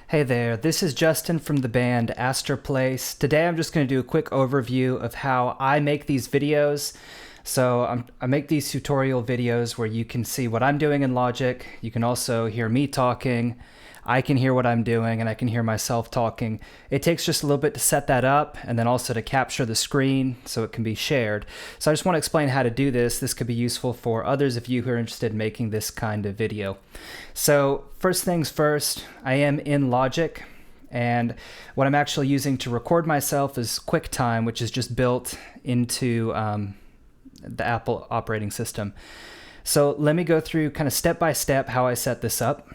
Hey there, this is Justin from the band Astor Place. Today I'm just going to do a quick overview of how I make these videos. I make these tutorial videos where you can see what I'm doing in Logic. You can also hear me talking. I can hear what I'm doing and I can hear myself talking. It takes just a little bit to set that up and then also to capture the screen so it can be shared. So I just want to explain how to do this. This could be useful for others of you who are interested in making this kind of video. So first things first, I am in Logic, and what I'm actually using to record myself is QuickTime, which is just built into the Apple operating system. So let me go through kind of step by step how I set this up.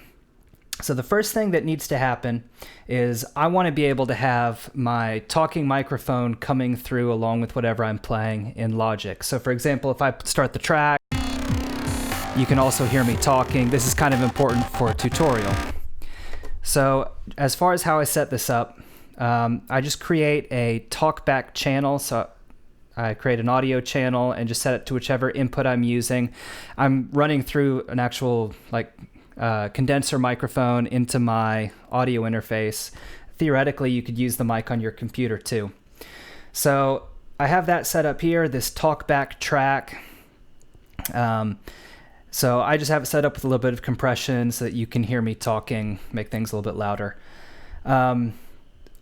So the first thing that needs to happen is I want to be able to have my talking microphone coming through along with whatever I'm playing in Logic. So for example, if I start the track, you can also hear me talking. This is kind of important for a tutorial. So as far as how I set this up, I just create a talkback channel. So I create an audio channel and just set it to whichever input I'm using. I'm running through an actual condenser microphone into my audio interface. Theoretically, you could use the mic on your computer too. So I have that set up here, this talkback track. So I just have it set up with a little bit of compression so that you can hear me talking, make things a little bit louder. A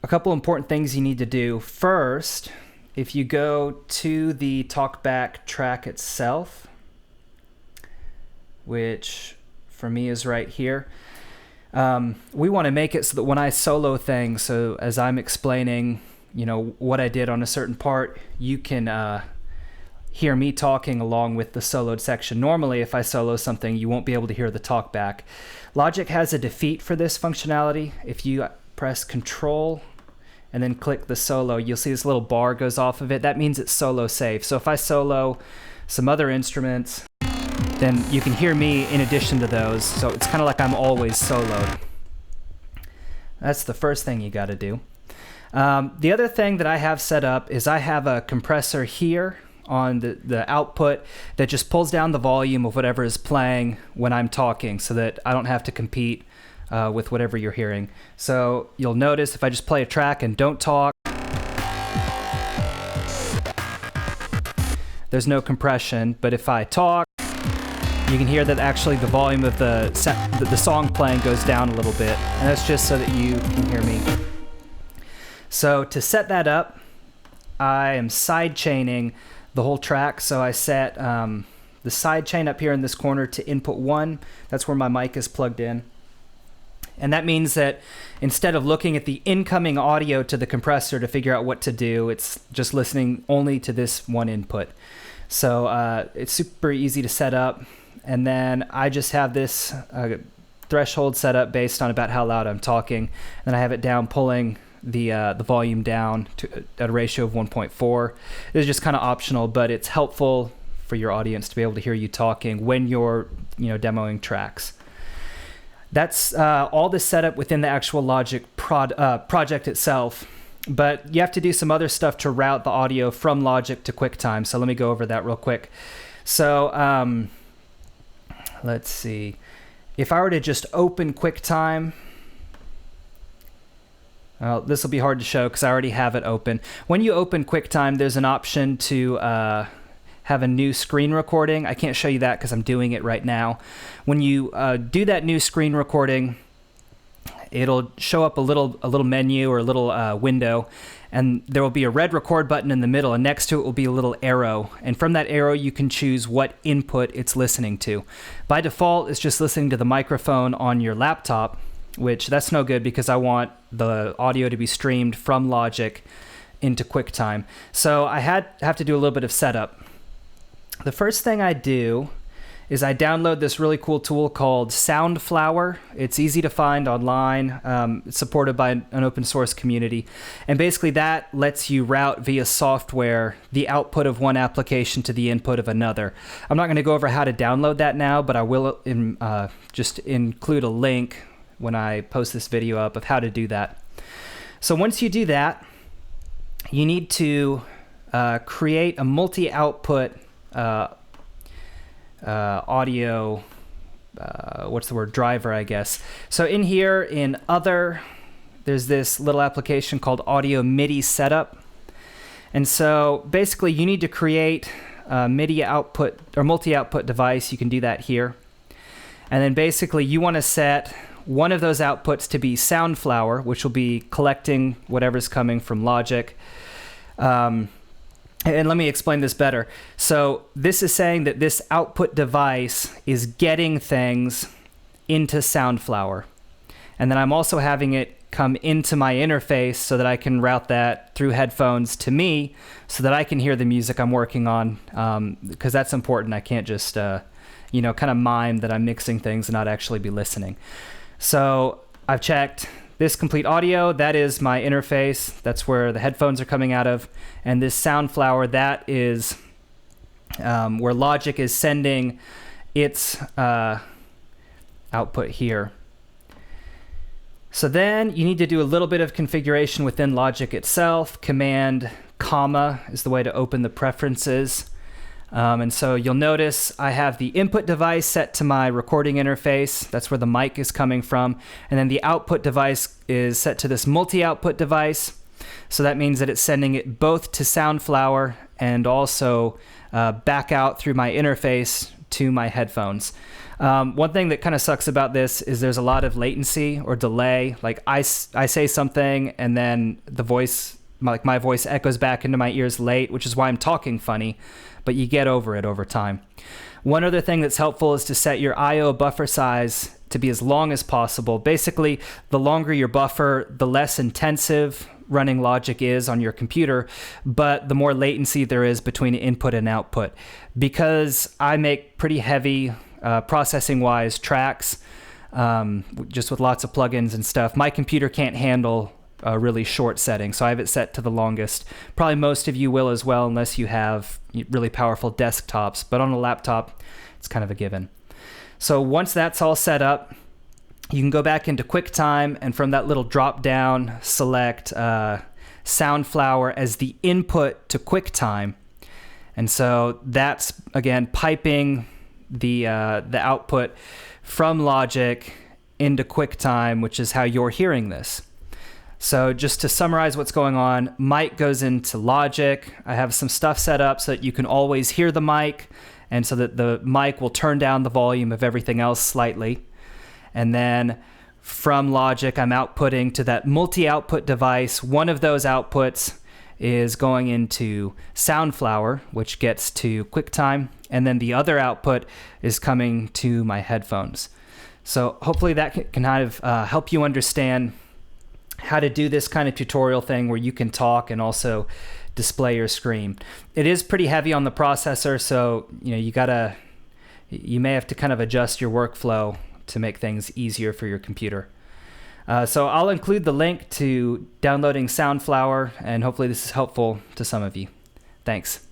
couple important things you need to do. First, if you go to the talkback track itself, which for me is right here, we want to make it so that when I solo things, so as I'm explaining, what I did on a certain part, you can hear me talking along with the soloed section. Normally, if I solo something, you won't be able to hear the talkback. Logic has a defeat for this functionality. If you press Control and then click the solo, you'll see this little bar goes off of it. That means it's solo safe. So if I solo some other instruments, then you can hear me in addition to those. So it's kind of like I'm always soloed. That's the first thing you got to do. The other thing that I have set up is I have a compressor here on the output that just pulls down the volume of whatever is playing when I'm talking so that I don't have to compete with whatever you're hearing. So you'll notice if I just play a track and don't talk, there's no compression, but if I talk, you can hear that actually the volume of the song playing goes down a little bit, and that's just so that you can hear me. So to set that up, I am side chaining the whole track. So I set the side chain up here in this corner to input 1. That's where my mic is plugged in. And that means that instead of looking at the incoming audio to the compressor to figure out what to do, it's just listening only to this one input. So it's super easy to set up. And then I just have this threshold set up based on about how loud I'm talking. And I have it down pulling the volume down to at a ratio of 1.4. It's just kind of optional, but it's helpful for your audience to be able to hear you talking when you're demoing tracks. That's all this setup within the actual Logic project itself, but you have to do some other stuff to route the audio from Logic to QuickTime. So let me go over that real quick. So let's see. If I were to just open QuickTime, this will be hard to show because I already have it open. When you open QuickTime, there's an option to have a new screen recording. I can't show you that because I'm doing it right now. When you do that new screen recording, it'll show up a little menu or a little window, and there will be a red record button in the middle, and next to it will be a little arrow. And from that arrow, you can choose what input it's listening to. By default, it's just listening to the microphone on your laptop, which that's no good because I want the audio to be streamed from Logic into QuickTime. So I have to do a little bit of setup. The first thing I do is I download this really cool tool called Soundflower. It's easy to find online. It's supported by an open source community. And basically that lets you route via software the output of one application to the input of another. I'm not going to go over how to download that now, but I will just include a link when I post this video up of how to do that. So once you do that, you need to create a multi-output audio driver, I guess. So in here in other, there's this little application called Audio MIDI Setup. And so basically you need to create a MIDI output or multi-output device. You can do that here. And then basically you want to set one of those outputs to be Soundflower, which will be collecting whatever's coming from Logic. And let me explain this better. So this is saying that this output device is getting things into Soundflower. And then I'm also having it come into my interface so that I can route that through headphones to me so that I can hear the music I'm working on, because that's important. I can't just, kind of mime that I'm mixing things and not actually be listening. So I've checked this complete audio. That is my interface. That's where the headphones are coming out of. And this Soundflower, that is where Logic is sending its output here. So then you need to do a little bit of configuration within Logic itself. Command, comma is the way to open the preferences. And so you'll notice I have the input device set to my recording interface. That's where the mic is coming from. And then the output device is set to this multi-output device. So that means that it's sending it both to Soundflower and also back out through my interface to my headphones. One thing that kind of sucks about this is there's a lot of latency or delay. Like I say something and then the voice, my voice echoes back into my ears late, which is why I'm talking funny, but you get over it over time. One other thing that's helpful is to set your I/O buffer size to be as long as possible. Basically, the longer your buffer, the less intensive running Logic is on your computer, but the more latency there is between input and output. Because I make pretty heavy processing-wise tracks, just with lots of plugins and stuff, my computer can't handle a really short setting, so I have it set to the longest. Probably most of you will as well, unless you have really powerful desktops, but on a laptop, it's kind of a given. So once that's all set up, you can go back into QuickTime, and from that little drop down, select Soundflower as the input to QuickTime. And so that's, again, piping the output from Logic into QuickTime, which is how you're hearing this. So just to summarize what's going on, mic goes into Logic. I have some stuff set up so that you can always hear the mic, and so that the mic will turn down the volume of everything else slightly. And then from Logic, I'm outputting to that multi-output device. One of those outputs is going into Soundflower, which gets to QuickTime, and then the other output is coming to my headphones. So hopefully that can kind of help you understand how to do this kind of tutorial thing where you can talk and also display your screen. It is pretty heavy on the processor, so you may have to kind of adjust your workflow to make things easier for your computer. So I'll include the link to downloading Soundflower, and hopefully this is helpful to some of you. Thanks.